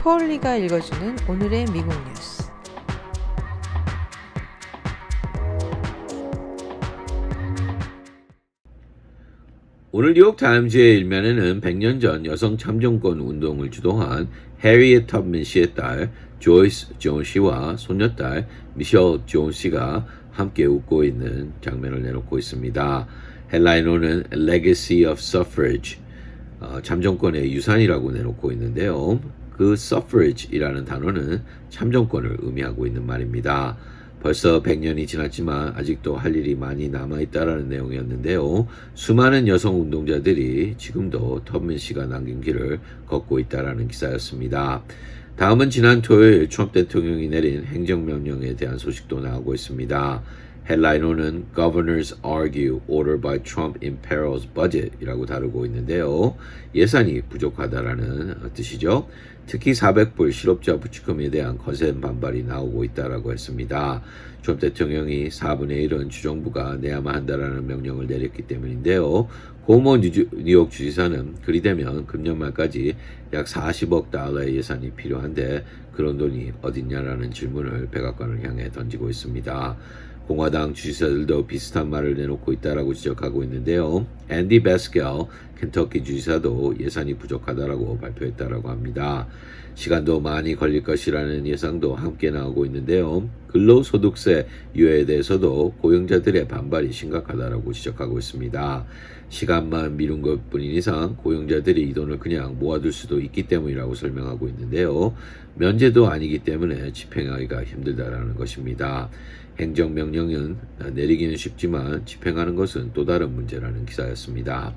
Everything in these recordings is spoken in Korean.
폴리가 읽어주는 오늘의 미국 뉴스. 오늘 뉴욕타임즈의 일면에는 100년 전 여성 참정권 운동을 주도한 해리엣 텁맨 씨의 딸 조이스 존 씨와 손녀딸 미셸 존 씨가 함께 웃고 있는 장면을 내놓고 있습니다. 헬라인어는 Legacy of Suffrage, 참정권의 유산이라고 내놓고 있는데요. 그 suffrage이라는 단어는 참정권을 의미하고 있는 말입니다. 벌써 100년이 지났지만 아직도 할 일이 많이 남아있다라는 내용이었는데요. 수많은 여성 운동자들이 지금도 텁맨 씨가 남긴 길을 걷고 있다라는 기사였습니다. 다음은 지난 토요일 트럼프 대통령이 내린 행정명령에 대한 소식도 나오고 있습니다. 헬라인어는 Governors Argue Order by Trump Imperils Budget 이라고 다루고 있는데요. 예산이 부족하다라는 뜻이죠. 특히 400불 실업자 부축금에 대한 거센 반발이 나오고 있다라고 했습니다. 트럼프 대통령이 4분의 1은 주정부가 내야만 한다라는 명령을 내렸기 때문인데요. 고모 뉴욕 주지사는 그리 되면 금년 말까지 약 40억 달러의 예산이 필요한데 그런 돈이 어딨냐라는 질문을 백악관을 향해 던지고 있습니다. 공화당 주지사들도 비슷한 말을 내놓고 있다라고 지적하고 있는데요. 앤디 베스켈 켄터키 주지사도 예산이 부족하다라고 발표했다라고 합니다. 시간도 많이 걸릴 것이라는 예상도 함께 나오고 있는데요. 근로소득세 유예에 대해서도 고용자들의 반발이 심각하다라고 지적하고 있습니다. 시간만 미룬 것뿐인 이상 고용자들이 이 돈을 그냥 모아둘 수도 있기 때문이라고 설명하고 있는데요. 면제도 아니기 때문에 집행하기가 힘들다라는 것입니다. 행정명령은 내리기는 쉽지만 집행하는 것은 또 다른 문제라는 기사였습니다.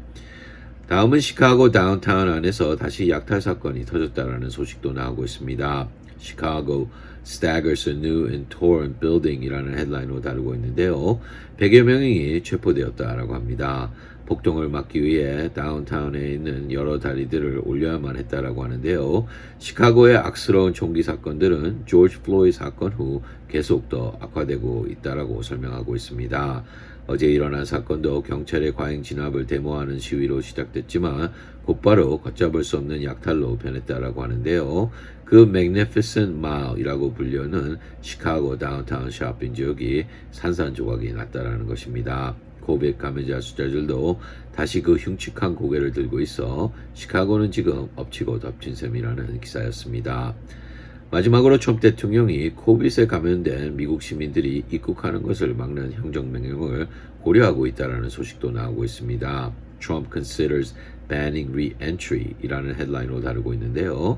다음은 시카고 다운타운 안에서 다시 약탈 사건이 터졌다라는 소식도 나오고 있습니다. Chicago staggers a new and torn building이라는 헤드라인으로 다루고 있는데요. 100여 명이 체포되었다라고 합니다. 폭동을 막기 위해 다운타운에 있는 여러 다리들을 올려야만 했다라고 하는데요. 시카고의 악스러운 총기 사건들은 조지 플로이드 사건 후 계속 더 악화되고 있다라고 설명하고 있습니다. 어제 일어난 사건도 경찰의 과잉 진압을 데모하는 시위로 시작됐지만 곧바로 걷잡을 수 없는 약탈로 변했다라고 하는데요. 그 Magnificent Mile이라고 불리는 시카고 다운타운 쇼핑 지역이 산산조각이 났다라는 것입니다. 코비드 감염자 숫자들도 다시 그 흉측한 고개를 들고 있어 시카고는 지금 엎치고 덮친 셈이라는 기사였습니다. 마지막으로 트럼프 대통령이 코비드에 감염된 미국 시민들이 입국하는 것을 막는 행정명령을 고려하고 있다는 소식도 나오고 있습니다. Trump considers banning re-entry이라는 헤드라인으로 다루고 있는데요.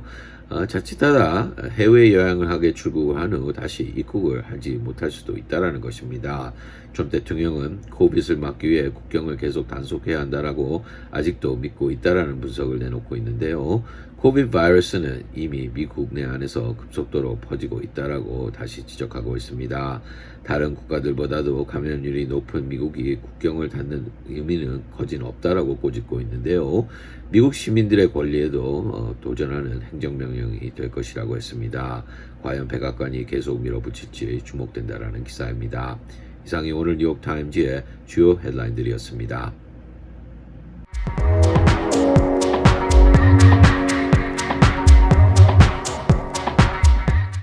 자칫하다 해외여행을 하게 출국을 한 후 다시 입국을 하지 못할 수도 있다는 것입니다. 트럼프 대통령은 코비드를 막기 위해 국경을 계속 단속해야 한다라고 아직도 믿고 있다는 분석을 내놓고 있는데요. 코비드 바이러스는 이미 미국 내 안에서 급속도로 퍼지고 있다라고 다시 지적하고 있습니다. 다른 국가들보다도 감염률이 높은 미국이 국경을 닫는 의미는 거진 없다라고 꼬집고 있는데요. 미국 시민들의 권리에도 도전하는 행정명령이 될 것이라고 했습니다. 과연 백악관이 계속 밀어붙일지 주목된다라는 기사입니다. 이상이 오늘 뉴욕타임즈의 주요 헤드라인들이었습니다.